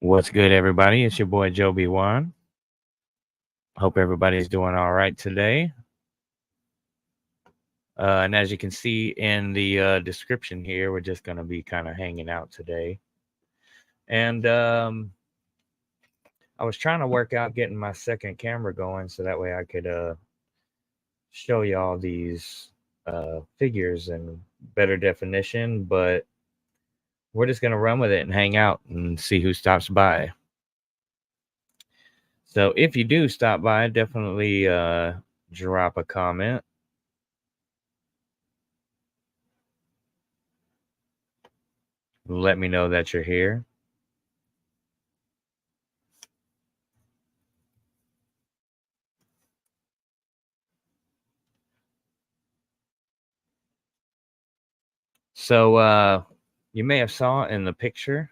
What's good, everybody? It's your boy Jo3.b.1. Hope everybody's doing all right today. And as you can see in the description here, we're just going to be kind of hanging out today. And I was trying to work out getting my second camera going so that way I could show you all these figures in better definition, but we're just going to run with it and hang out and see who stops by. So if you do stop by, definitely drop a comment. Let me know that you're here. So you may have saw in the picture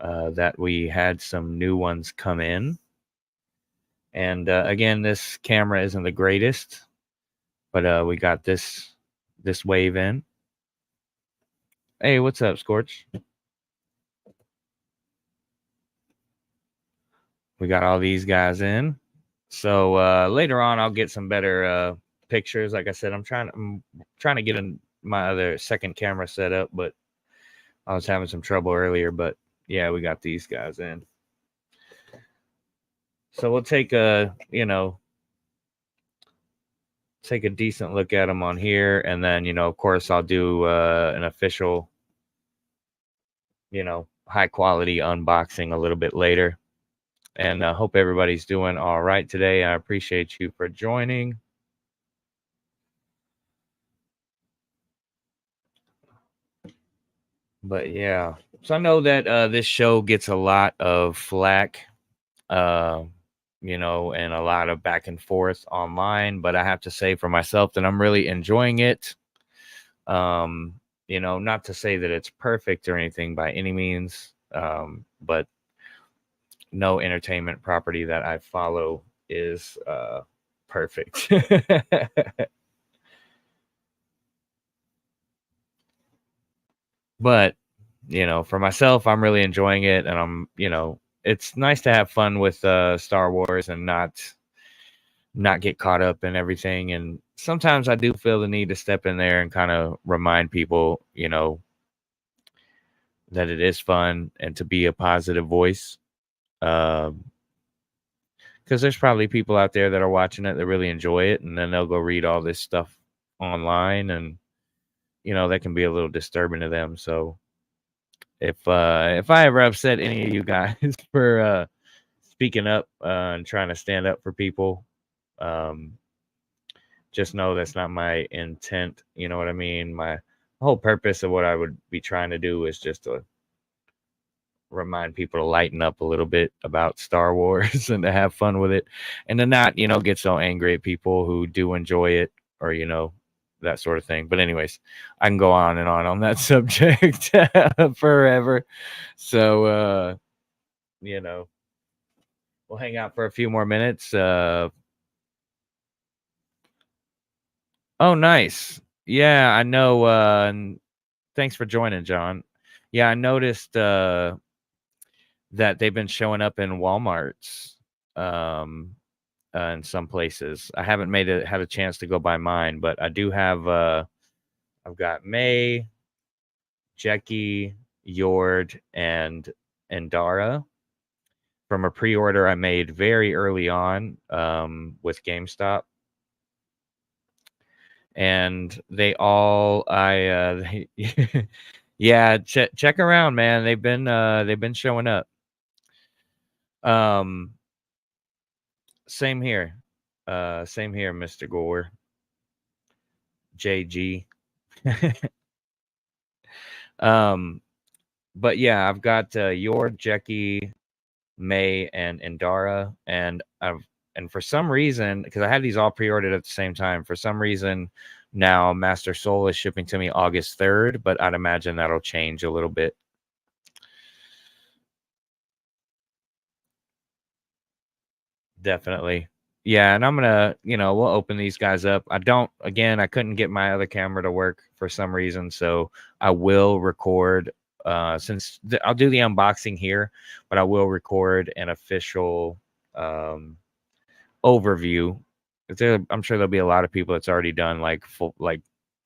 that we had some new ones come in. And again, this camera isn't the greatest, but we got this wave in. Hey, what's up, Scorch? We got all these guys in. So later on, I'll get some better pictures. Like I said, I'm trying to get my other second camera set up, but I was having some trouble earlier. But yeah, we got these guys in. So we'll take a decent look at them on here, and then of course I'll do an official high quality unboxing a little bit later. And I hope everybody's doing all right today. I appreciate you for joining. But yeah, so I know that this show gets a lot of flack, and a lot of back and forth online. But I have to say for myself that I'm really enjoying it. Not to say that it's perfect or anything by any means, but no entertainment property that I follow is perfect. But for myself, I'm really enjoying it, and I'm it's nice to have fun with Star Wars and not get caught up in everything. And sometimes I do feel the need to step in there and kind of remind people that it is fun and to be a positive voice, because there's probably people out there that are watching it that really enjoy it, and then they'll go read all this stuff online, and that can be a little disturbing to them. So if I ever upset any of you guys for speaking up and trying to stand up for people, just know that's not my intent. You know what I mean? My whole purpose of what I would be trying to do is just to remind people to lighten up a little bit about Star Wars and to have fun with it, and to not get so angry at people who do enjoy it, or that sort of thing. But anyways, I can go on and on that subject forever. So we'll hang out for a few more minutes. Oh, nice. Yeah, I know. And thanks for joining, John. Yeah, I noticed that they've been showing up in Walmarts in some places. I haven't had a chance to go by mine, but I do have I've got May, Jackie, Yord, and Dara from a pre-order I made very early on with GameStop. And they all yeah, check around, man. They've been showing up. Same here, Mr. Gore, JG. But yeah, I've got your Jackie, May, and Dara, and for some reason, because I had these all pre-ordered at the same time, for some reason now Master Soul is shipping to me August 3rd, but I'd imagine that'll change a little bit. Definitely. Yeah, and I'm gonna, we'll open these guys up. I couldn't get my other camera to work for some reason, so I will record since I'll do the unboxing here, but I will record an official overview. I'm sure there'll be a lot of people that's already done like full, like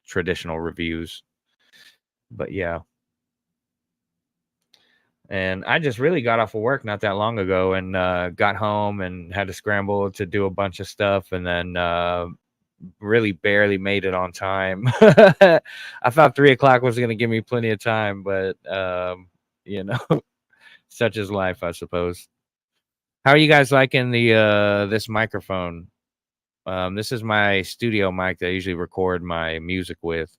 traditional reviews, but yeah. And I just really got off of work not that long ago and got home and had to scramble to do a bunch of stuff, and then really barely made it on time. I thought 3 o'clock was going to give me plenty of time, but you know, such is life, I suppose. How are you guys liking the this microphone? This is my studio mic that I usually record my music with,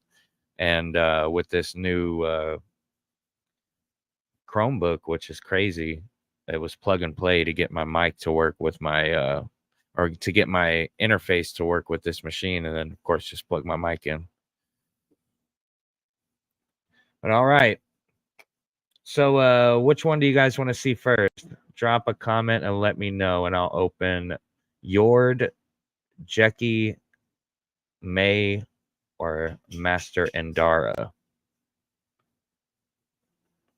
and with this new Chromebook, which is crazy. It was plug and play to get my mic to work with my or to get my interface to work with this machine, and then of course just plug my mic in. But all right. So which one do you guys want to see first? Drop a comment and let me know, and I'll open Yord, Jackie, May, or Master Endara.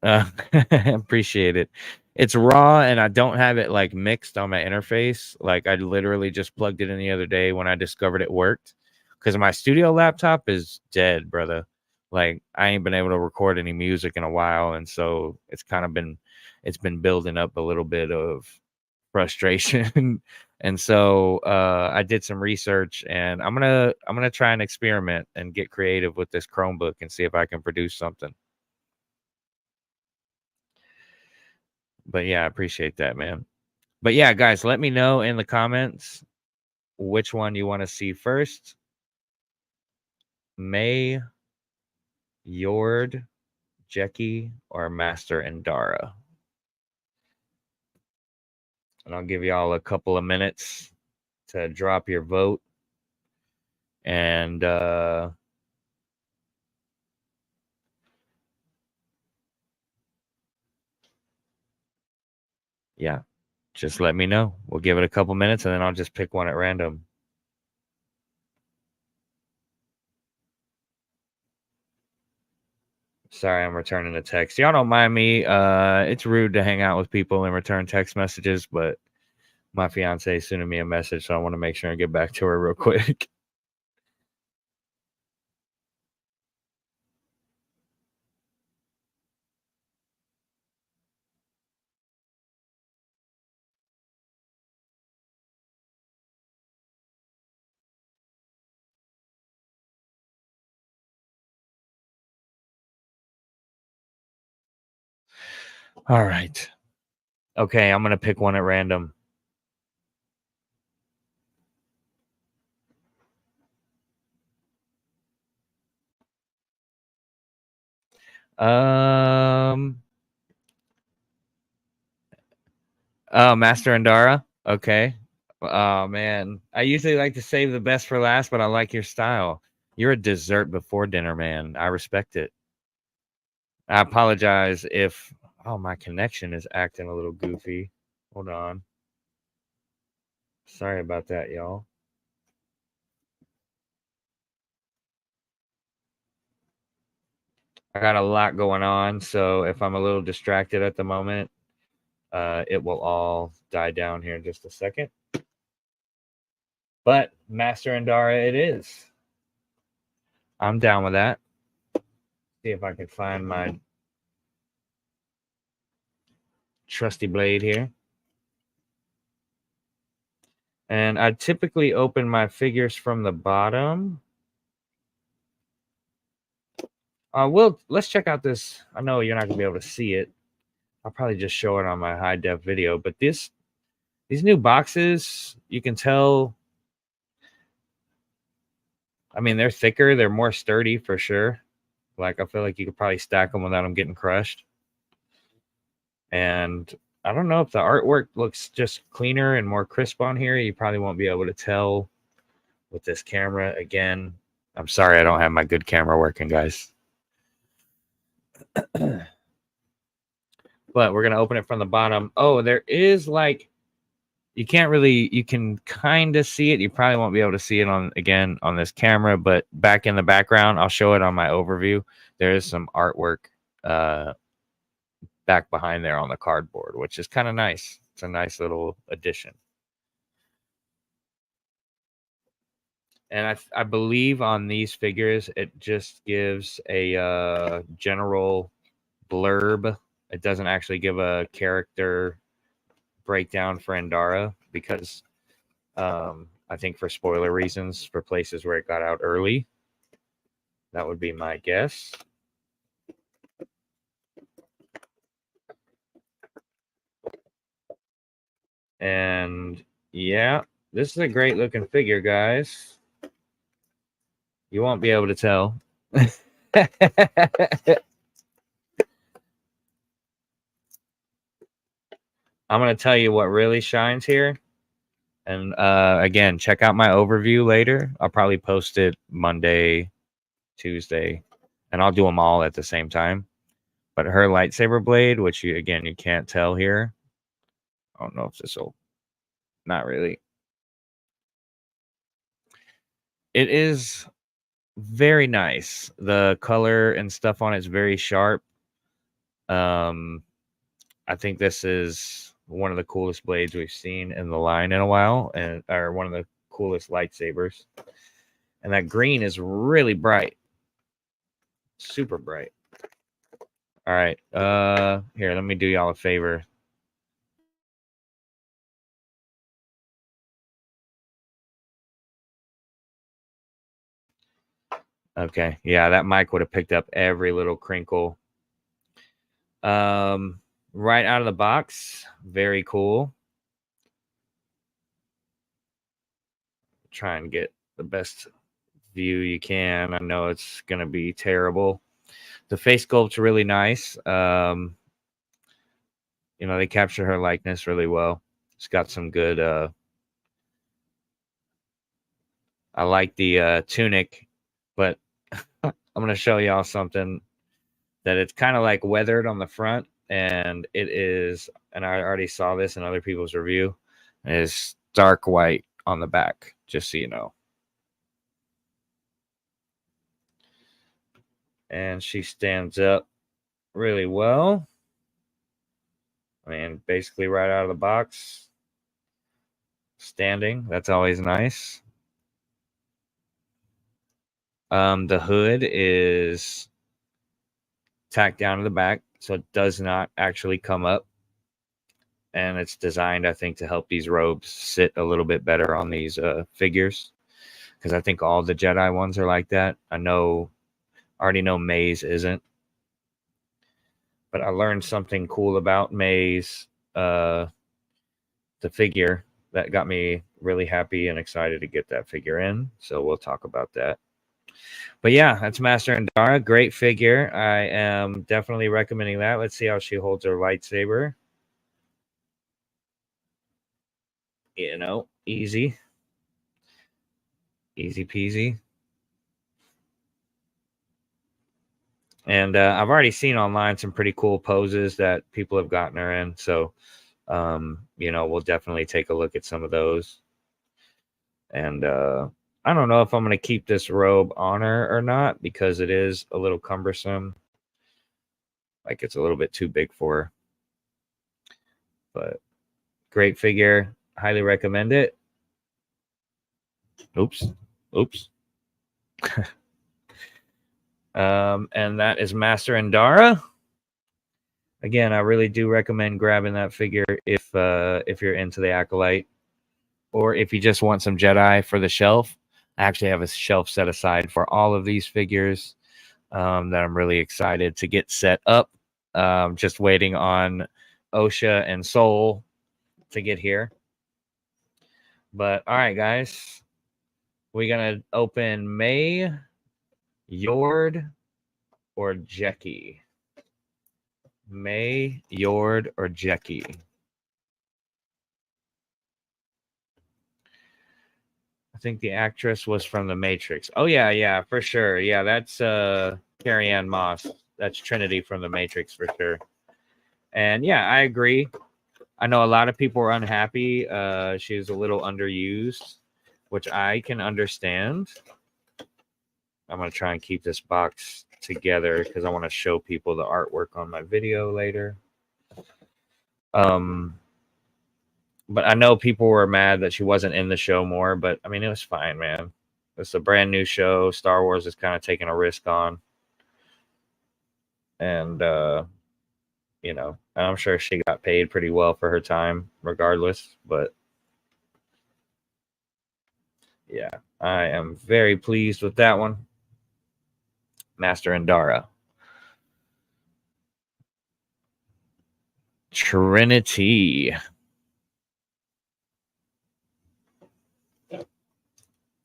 Appreciate it. It's raw, and I don't have it like mixed on my interface. Like I literally just plugged it in the other day when I discovered it worked, because my studio laptop is dead, brother. Like I ain't been able to record any music in a while, and so it's been building up a little bit of frustration. And so I did some research, and I'm gonna try and experiment and get creative with this Chromebook and see if I can produce something. But yeah, I appreciate that, man. But yeah, guys, let me know in the comments which one you want to see first. May, Yord, Jackie, or Master Endara. And I'll give y'all a couple of minutes to drop your vote. And yeah, just let me know. We'll give it a couple minutes, and then I'll just pick one at random. Sorry, I'm returning a text. Y'all don't mind me. It's rude to hang out with people and return text messages, but my fiance is sending me a message, so I want to make sure I get back to her real quick. All right. Okay, I'm going to pick one at random. Oh, Master Endara. Okay. Oh man, I usually like to save the best for last, but I like your style. You're a dessert before dinner, man. I respect it. I apologize if my connection is acting a little goofy. Hold on. Sorry about that, y'all. I got a lot going on, so if I'm a little distracted at the moment, it will all die down here in just a second. But Master Endara it is. I'm down with that. See if I can find my trusty blade here. And I typically open my figures from the bottom. Let's check out this. I know you're not gonna be able to see it. I'll probably just show it on my high def video. But these new boxes, you can tell. I mean, they're thicker. They're more sturdy for sure. Like I feel like you could probably stack them without them getting crushed. And I don't know if the artwork looks just cleaner and more crisp on here. You probably won't be able to tell with this camera. Again, I'm sorry I don't have my good camera working, guys. But we're going to open it from the bottom. Oh, there is like, you can kind of see it. You probably won't be able to see it on this camera, but back in the background, I'll show it on my overview. There is some artwork back behind there on the cardboard, which is kind of nice. It's a nice little addition. And I believe on these figures, it just gives a general blurb. It doesn't actually give a character breakdown for Endara because I think for spoiler reasons, for places where it got out early. That would be my guess. And yeah, this is a great looking figure, guys. You won't be able to tell. I'm going to tell you what really shines here. And again, check out my overview later. I'll probably post it Monday, Tuesday, and I'll do them all at the same time. But her lightsaber blade, which you can't tell here. I don't know if this will. Not really. It is very nice. The color and stuff on it is very sharp. I think this is one of the coolest blades we've seen in the line in a while, or one of the coolest lightsabers. And that green is really bright. Super bright. All right. Here, let me do y'all a favor. Okay. Yeah, that mic would have picked up every little crinkle. Right out of the box, very cool. Try and get the best view you can. I know it's gonna be terrible. The face sculpt's really nice. You know, they capture her likeness really well. It's got some good I like the tunic, but I'm gonna show y'all something that it's kind of like weathered on the front, and it is, and I already saw this in other people's review, it is dark white on the back, just so you know. And she stands up really well. I mean, basically right out of the box, standing. That's always nice. The hood is tacked down to the back, so it does not actually come up. And it's designed, I think, to help these robes sit a little bit better on these figures, because I think all the Jedi ones are like that. I already know May's isn't, but I learned something cool about May's, the figure, that got me really happy and excited to get that figure in. So we'll talk about that. But yeah, that's Master Endara. Great figure. I am definitely recommending that. Let's see how she holds her lightsaber. You know, easy. Easy peasy. And I've already seen online some pretty cool poses that people have gotten her in. So, you know, we'll definitely take a look at some of those. And I don't know if I'm going to keep this robe on her or not, because it is a little cumbersome. Like, it's a little bit too big for her. But great figure. Highly recommend it. Oops. And that is Master Endara. Again, I really do recommend grabbing that figure if you're into the Acolyte, or if you just want some Jedi for the shelf. I actually have a shelf set aside for all of these figures that I'm really excited to get set up. Just waiting on Osha and Soul to get here. But all right, guys, we're gonna open May, Yord, or Jeki. May, Yord, or Jeki. I think the actress was from The Matrix. Oh yeah, for sure. Yeah, that's Carrie-Anne Moss. That's Trinity from The Matrix for sure. And yeah, I agree. I know a lot of people were unhappy. She was a little underused, which I can understand. I'm going to try and keep this box together because I want to show people the artwork on my video later. But I know people were mad that she wasn't in the show more, but I mean, it was fine, man. It's a brand new show. Star Wars is kind of taking a risk on. And, you know, I'm sure she got paid pretty well for her time regardless. But yeah, I am very pleased with that one. Master and Dara. Trinity.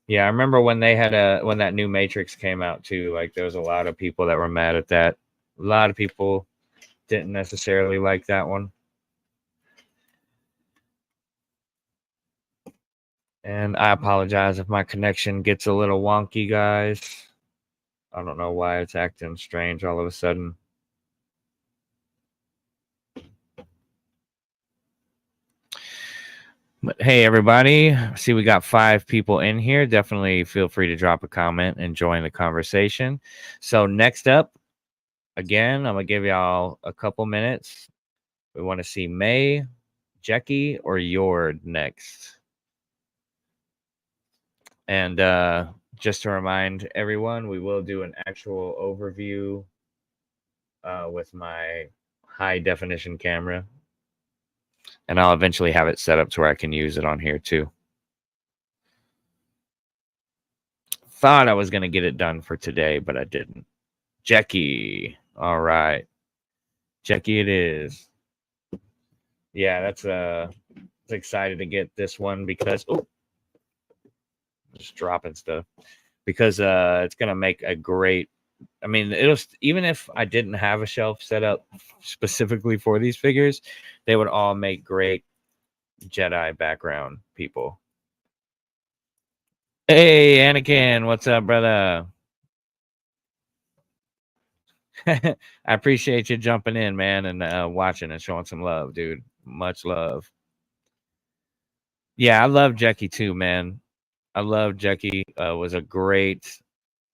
Yeah, I remember when they had when that new Matrix came out too, like there was a lot of people that were mad at that. A lot of people didn't necessarily like that one. And I apologize if my connection gets a little wonky, guys. I don't know why it's acting strange all of a sudden. But hey, everybody. I see, we got 5 people in here. Definitely feel free to drop a comment and join the conversation. So next up, again, I'm going to give y'all a couple minutes. We want to see May, Jackie, or Yord next. And just to remind everyone, we will do an actual overview with my high definition camera. And I'll eventually have it set up to where I can use it on here too. Thought I was going to get it done for today, but I didn't. Jackie. All right. Jackie it is. Yeah, that's excited to get this one because just dropping stuff. Because it's going to make a great, I mean, it'll, even if I didn't have a shelf set up specifically for these figures, they would all make great Jedi background people. Hey, Anakin, what's up, brother? I appreciate you jumping in, man, and watching and showing some love, dude. Much love. Yeah, I love Jackie too, man. I love Jackie. Was a great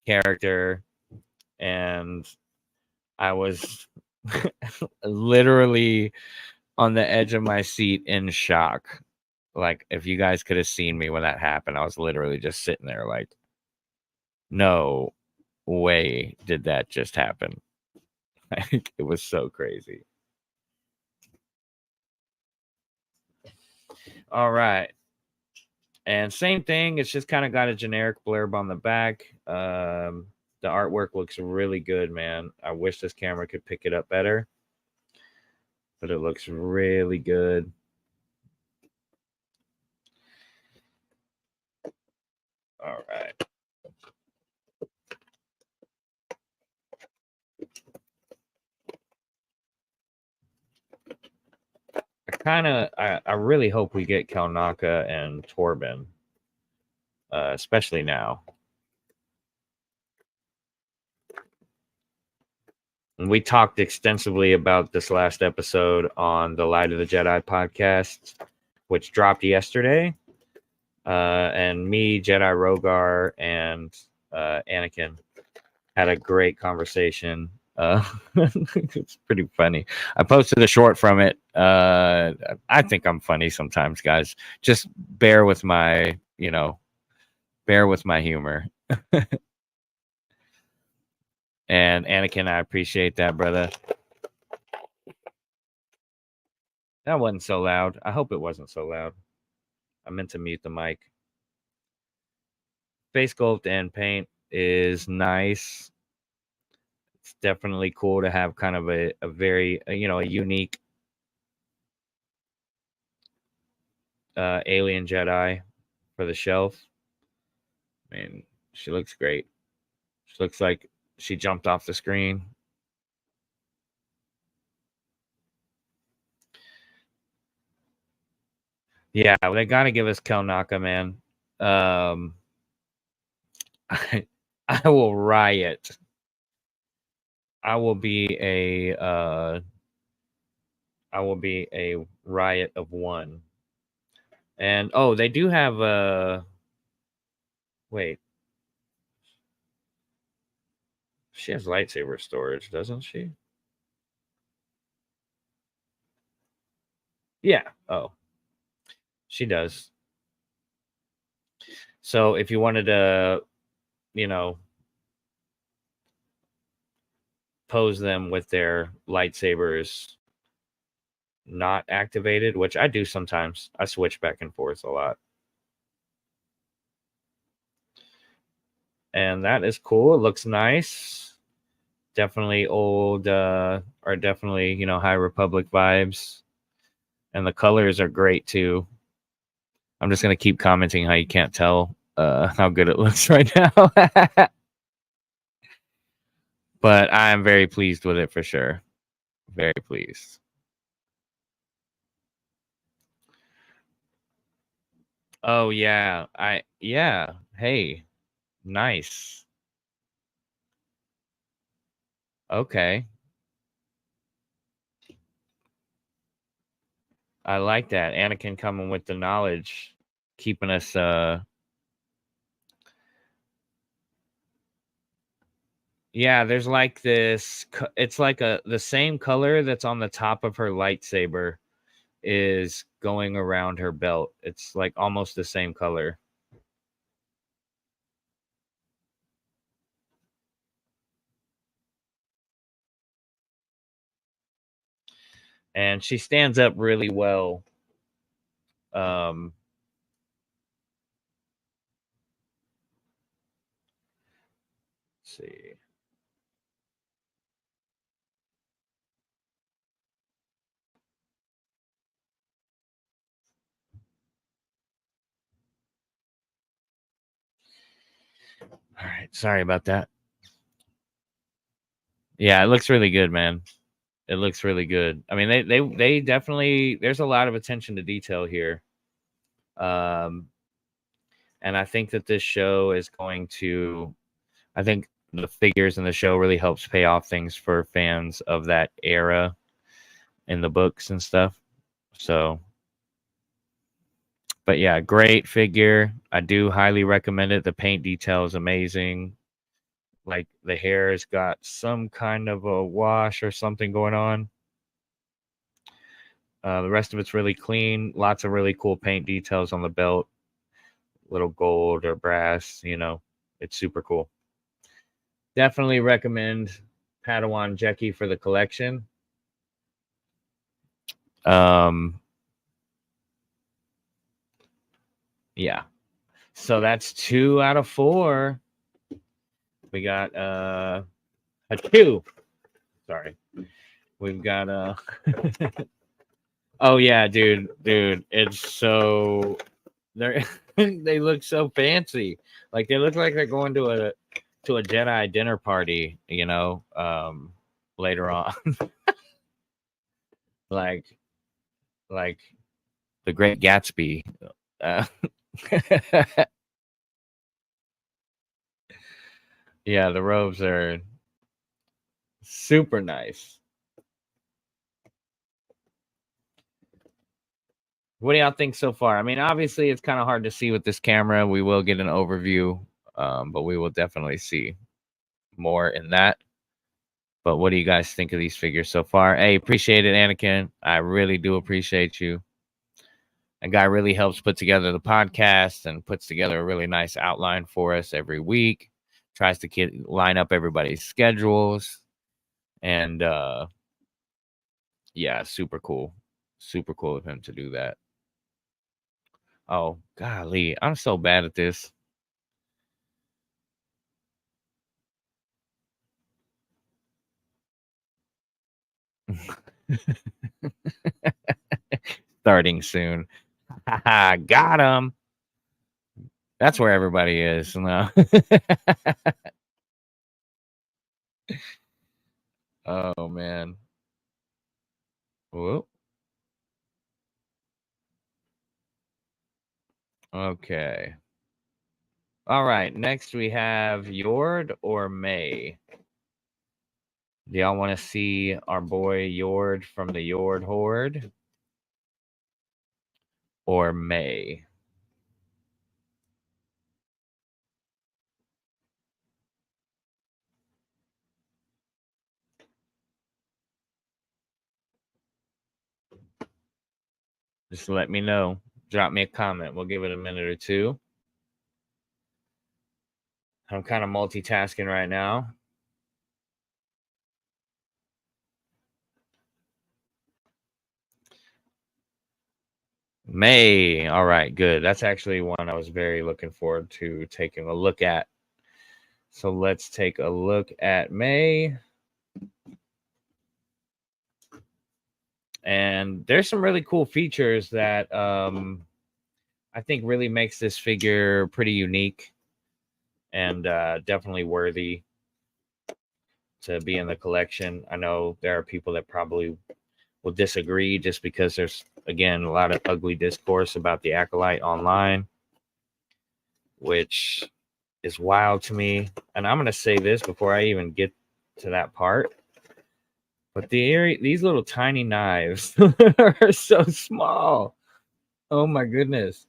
character, and I was literally on the edge of my seat in shock. Like, if you guys could have seen me when that happened, I was literally just sitting there like, no way did that just happen. It was so crazy. All right. And same thing, it's just kind of got a generic blurb on the back. The artwork looks really good, man. I wish this camera could pick it up better, but it looks really good. All right. I really hope we get Kalnaka and Torben, especially now. And we talked extensively about this last episode on the Light of the Jedi podcast, which dropped yesterday. And me, Jedi Rogar, and Anakin had a great conversation. It's pretty funny. I posted a short from it. I think I'm funny sometimes, guys. Just bear with my, bear with my humor. And Anakin, I appreciate that, brother. That wasn't so loud. I hope it wasn't so loud. I meant to mute the mic. Face sculpt and paint is nice. It's definitely cool to have kind of a very, a unique alien Jedi for the shelf. I mean, she looks great. She looks like she jumped off the screen. Yeah, they got to give us Kelnaka, man. I will riot. I will be a riot of one. And they do have wait. She has lightsaber storage, doesn't she? Yeah. Oh, she does. So if you wanted to, you know, pose them with their lightsabers not activated, which I do sometimes, I switch back and forth a lot. And that is cool. It looks nice. Definitely old, or definitely, High Republic vibes. And the colors are great too. I'm just gonna keep commenting how you can't tell how good it looks right now. But I am very pleased with it for sure. Very pleased. Oh yeah. Yeah. Hey, nice. Okay. I like that. Anakin coming with the knowledge, keeping us yeah, there's like this it's like the same color that's on the top of her lightsaber is going around her belt. It's like almost the same color. And she stands up really well. Um let's see. All right, sorry about that. Yeah, it looks really good, man. It looks really good. I mean, they definitely there's a lot of attention to detail here. Um and I think that this show is going to I think the figures in the show really helps pay off things for fans of that era in the books and stuff. So, but yeah, great figure. I do highly recommend it. The paint detail is amazing. Like the hair has got some kind of a wash or something going on. The rest of it's really clean. Lots of really cool paint details on the belt, little gold or brass. It's super cool. Definitely recommend Padawan Jackie for the collection. Um, yeah. So that's 2 out of 4. We got a 2. Sorry. We've got oh yeah, dude, it's so they're they look so fancy. Like they look like they're going to a Jedi dinner party, later on. like like the Great Gatsby. Uh, yeah, the robes are super nice. What do y'all think so far? I mean, obviously, it's kind of hard to see with this camera. We will get an overview, but we will definitely see more in that. But what do you guys think of these figures so far? Hey, appreciate it, Anakin. I really do appreciate you. A guy really helps put together the podcast and puts together a really nice outline for us every week. Tries to line up everybody's schedules, and yeah, super cool. Super cool of him to do that. Oh, golly, I'm so bad at this. Starting soon. Got him. That's where everybody is. No. Oh man. Whoop. Okay. All right. Next we have Yord or May. Do y'all want to see our boy Yord from the Yord Horde or May? Just let me know. Drop me a comment. We'll give it a minute or two. I'm kind of multitasking right now. May. All right, good. That's actually one I was very looking forward to taking a look at. So let's take a look at May. And there's some really cool features that I think really makes this figure pretty unique and definitely worthy to be in the collection. I know there are people that probably will disagree just because there's, again, a lot of ugly discourse about the Acolyte online, which is wild to me. And I'm going to say this before I even get to that part. But these little tiny knives are so small. Oh my goodness.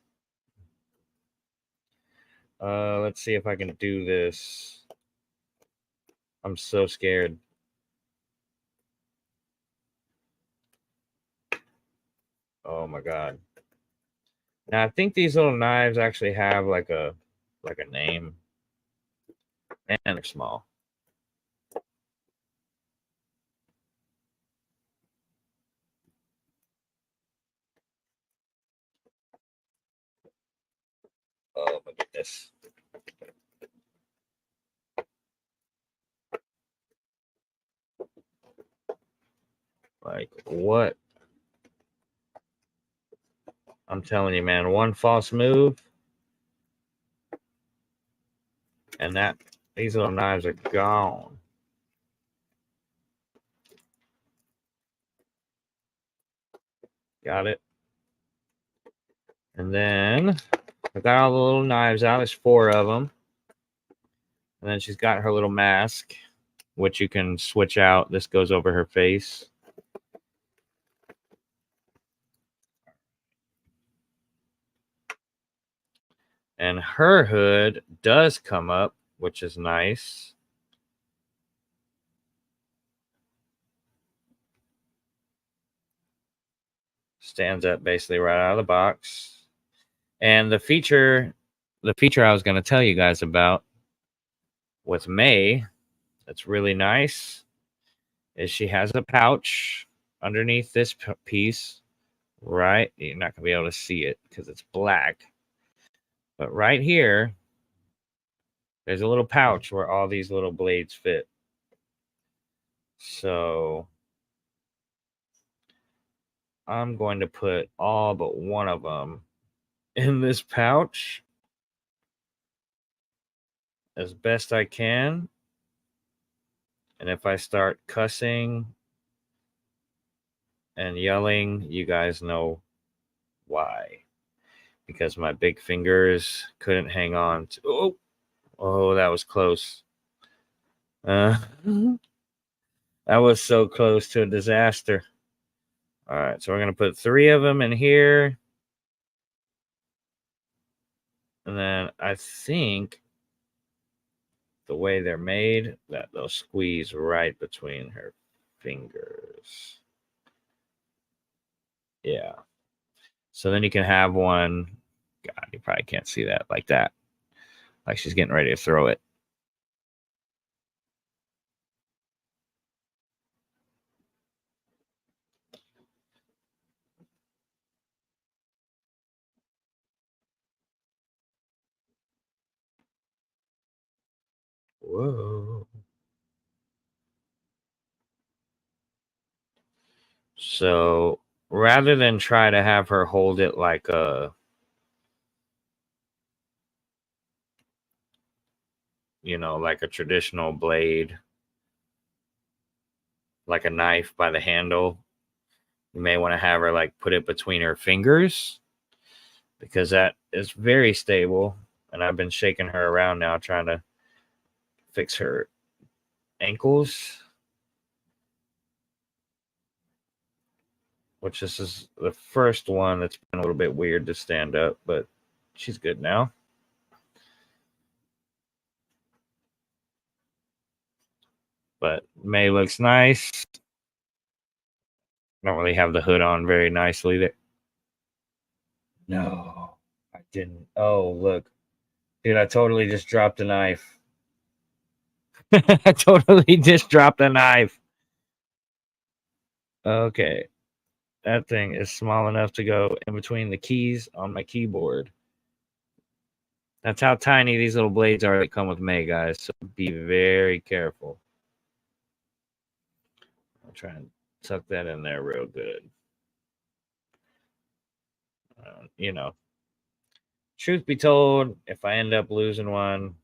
Let's see if I can do this. I'm so scared. Oh my god. Now I think these little knives actually have like a name. And they're small. Oh my goodness. Like what? I'm telling you, man, one false move and these little knives are gone. Got it. And then I got all the little knives out. There's 4 of them. And then she's got her little mask, which you can switch out. This goes over her face. And her hood does come up, which is nice. Stands up basically right out of the box. And the feature I was going to tell you guys about with May that's really nice is she has a pouch underneath this piece, right? You're not going to be able to see it because it's black. But right here, there's a little pouch where all these little blades fit. So I'm going to put all but one of them in this pouch as best I can. And if I start cussing and yelling, you guys know why. Because my big fingers couldn't hang on to. Oh, that was close. That was so close to a disaster. All right, so we're going to put 3 of them in here. And then I think the way they're made, that they'll squeeze right between her fingers. Yeah. So then you can have one. God, you probably can't see that like that. Like she's getting ready to throw it. Whoa. So rather than try to have her hold it like a, like a traditional blade, like a knife by the handle, you may want to have her like put it between her fingers because that is very stable. And I've been shaking her around now trying to fix her ankles, which this is the first one that's been a little bit weird to stand up, but she's good now. But May looks nice. Don't really have the hood on very nicely there. No, I didn't. Oh, look. Dude, I totally just dropped a knife. I totally just dropped a knife. Okay. That thing is small enough to go in between the keys on my keyboard. That's how tiny these little blades are that come with May, guys. So be very careful. I'll try and tuck that in there real good. You know, truth be told, if I end up losing one,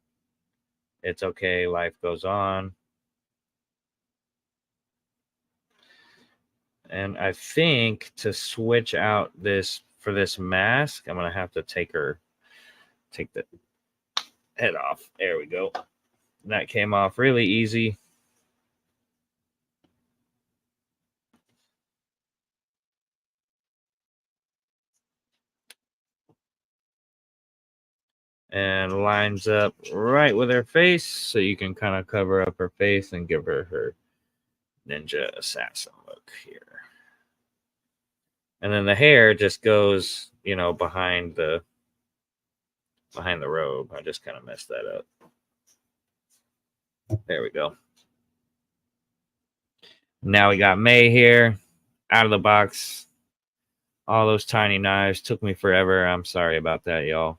it's okay. Life goes on. And I think to switch out this for this mask, I'm gonna have to take the head off. There we go. That came off really easy. And lines up right with her face, so you can kind of cover up her face and give her her ninja assassin look here. And then the hair just goes, you know, behind the robe. I just kind of messed that up. There we go. Now we got May here, out of the box. All those tiny knives took me forever. I'm sorry about that, y'all.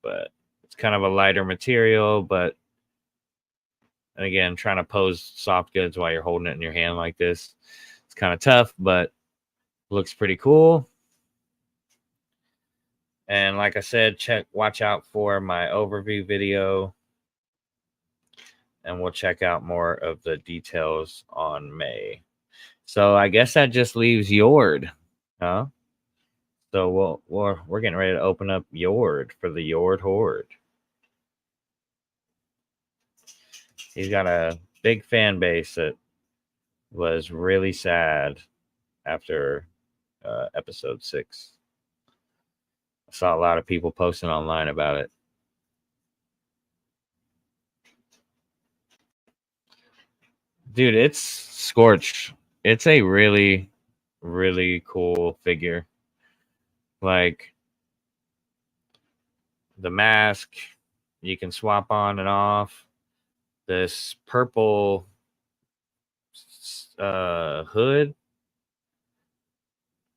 But it's kind of a lighter material, but and again, trying to pose soft goods while you're holding it in your hand like this, it's kind of tough, but looks pretty cool. And like I said, watch out for my overview video, and we'll check out more of the details on May. So I guess that just leaves Yord, huh? So we're getting ready to open up Yord for the Yord Horde. He's got a big fan base that was really sad after episode 6. I saw a lot of people posting online about it. Dude, it's Scorch. It's a really, really cool figure. Like the mask, you can swap on and off. This purple hood,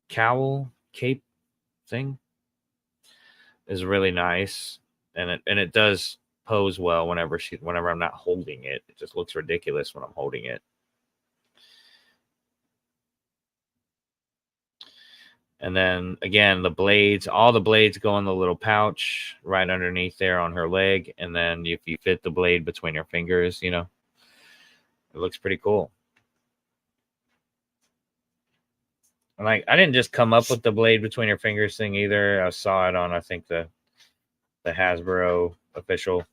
cowl, cape thing is really nice, and it does pose well whenever I'm not holding it. It just looks ridiculous when I'm holding it. And then again, the blades, all the blades go in the little pouch right underneath there on her leg. And then if you fit the blade between your fingers, you know, it looks pretty cool. And like, I didn't just come up with the blade between your fingers thing either. I saw it on, I think, the Hasbro official.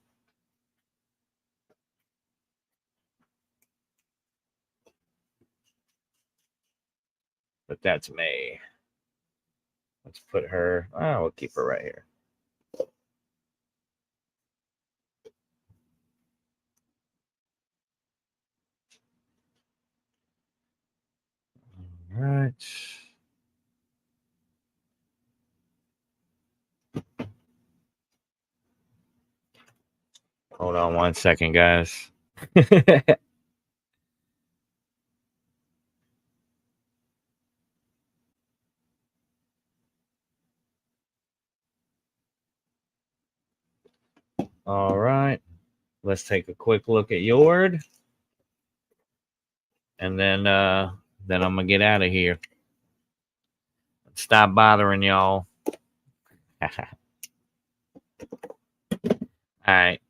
But that's May. Let's put her, we'll keep her right here. All right. Hold on 1 second, guys. All right. Let's take a quick look at Yord. And then I'm gonna get out of here. Stop bothering y'all. All right.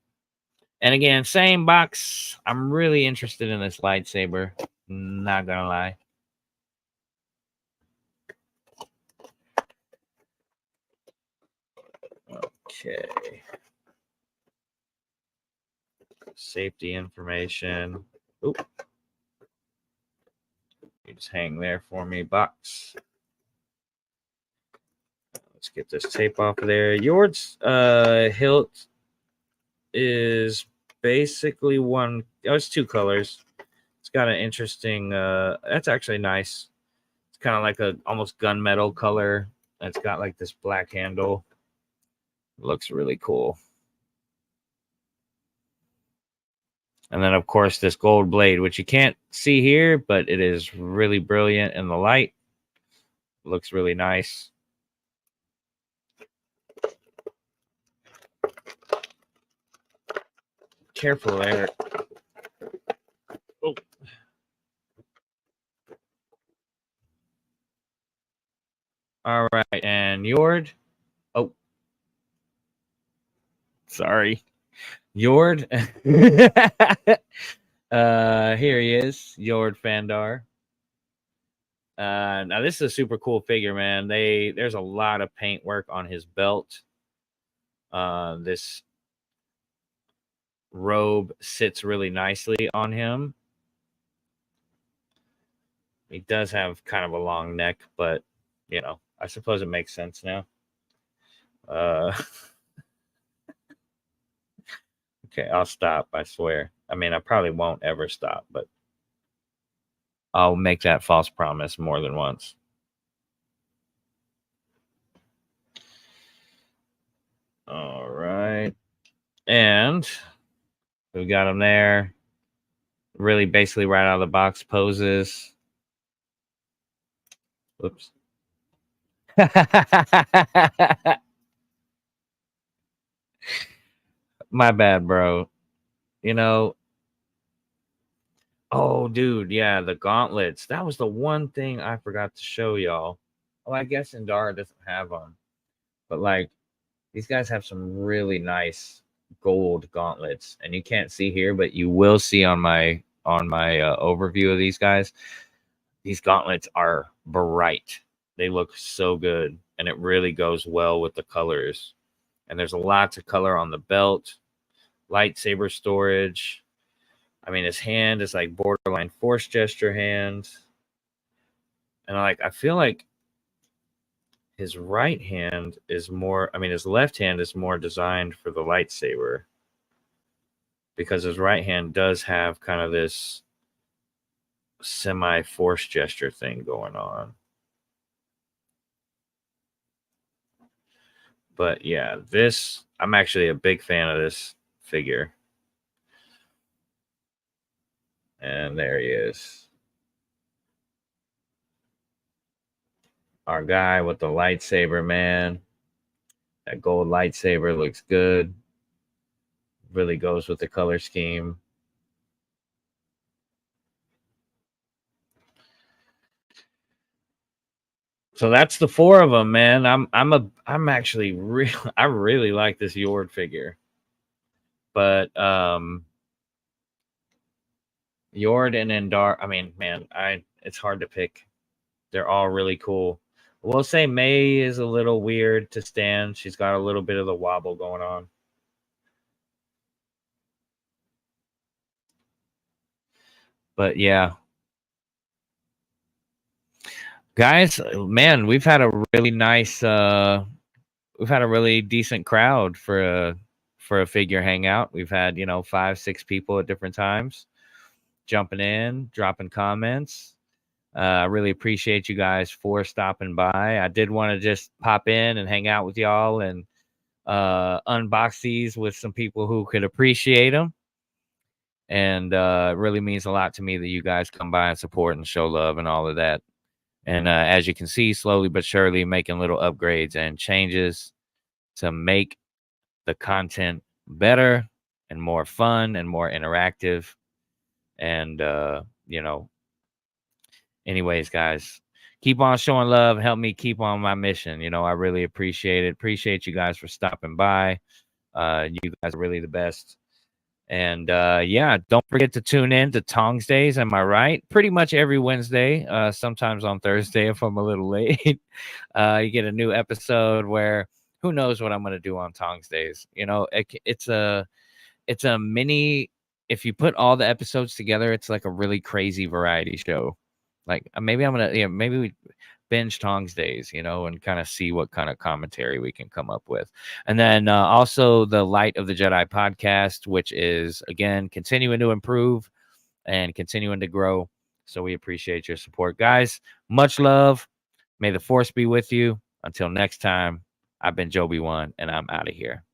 And again, same box. I'm really interested in this lightsaber. Not gonna lie. Okay. Safety information. Oop. You just hang there for me, box. Let's get this tape off of there. Yord's hilt is basically it's 2 colors. got an interesting, that's actually nice. It's kind of like a almost gunmetal color. It's got like this black handle. Looks really cool. And then, of course, this gold blade, which you can't see here, but it is really brilliant in the light. Looks really nice. Careful there. Oh. All right, and Yord. Oh, sorry, Yord. Here he is, Yord Fandar. Now this is a super cool figure, man. There's a lot of paint work on his belt. This robe sits really nicely on him. He does have kind of a long neck, but you know, I suppose it makes sense now. Okay, I'll stop. I swear. I mean, I probably won't ever stop, but I'll make that false promise more than once. All right. And we got him there. Really basically right out of the box poses. Whoops. My bad, bro. You know, oh, dude, yeah, the gauntlets. That was the one thing I forgot to show y'all. Well, I guess Indara doesn't have them, but like these guys have some really nice gold gauntlets, and you can't see here, but you will see on my overview of these guys. These gauntlets are bright. They look so good, and it really goes well with the colors. And there's lots of color on the belt, lightsaber storage. I mean, his hand is like borderline force gesture hand. And I feel like his right hand is more, I mean, his left hand is more designed for the lightsaber, because his right hand does have kind of this semi force gesture thing going on. But yeah, I'm actually a big fan of this figure. And there he is. Our guy with the lightsaber, man. That gold lightsaber looks good. Really goes with the color scheme. So that's the four of them, man. I'm actually I really like this Yord figure. But Yord and Endar, I mean, man, it's hard to pick. They're all really cool. We'll say May is a little weird to stand. She's got a little bit of the wobble going on. But yeah. Guys, man, we've had a really nice we've had a really decent crowd for a figure hangout. We've had, 5-6 people at different times jumping in, dropping comments. I really appreciate you guys for stopping by. I did want to just pop in and hang out with y'all and unbox these with some people who could appreciate them. And it really means a lot to me that you guys come by and support and show love and all of that. And as you can see, slowly but surely making little upgrades and changes to make the content better and more fun and more interactive. And, anyways, guys, keep on showing love. Help me keep on my mission. I really appreciate it. Appreciate you guys for stopping by. You guys are really the best. And yeah, don't forget to tune in to Tongs Days. Am I right? Pretty much every Wednesday, sometimes on Thursday if I'm a little late. You get a new episode where who knows what I'm going to do on Tongs Days. It's a mini. If you put all the episodes together, it's like a really crazy variety show. Like maybe I'm gonna, maybe we binge Tongs Days, and kind of see what kind of commentary we can come up with. And then also the Light of the Jedi podcast, which is, again, continuing to improve. and continuing to grow. So we appreciate your support, guys. Much love. May the force be with you. Until next time, I've been Jo3.b.1, and I'm out of here.